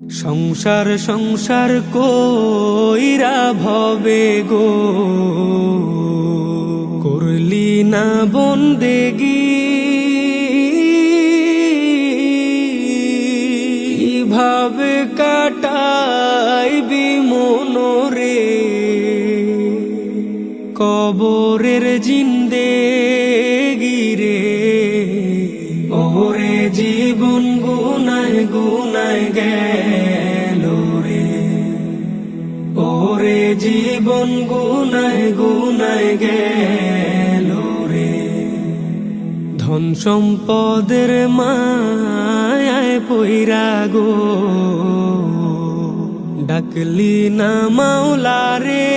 সংসার সংসার কইরা ভবে গো করলি না বন্দেগি, কিভাবে কাটাইবি মনরে কবরের জিন্দেগি রে। ওরে জীবন গুনায় গুনায় গেল রে, ওরে জীবন গুনায় গুনায় গেল রে। ধন সম্পদের মায়ায় পইরা গো ডাকলি না মাওলা রে।